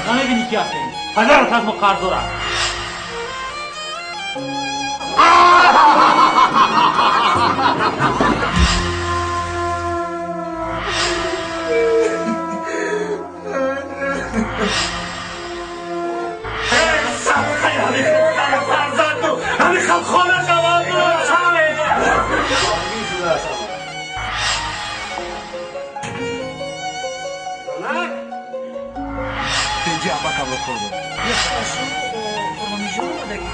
نمیبینی کی هستیم؟ هزار از ما قرض دارم. همین خلخانه قوام دارم چاله تیجی اما کم رو کردم یه خاشون فرمانیجون بودگی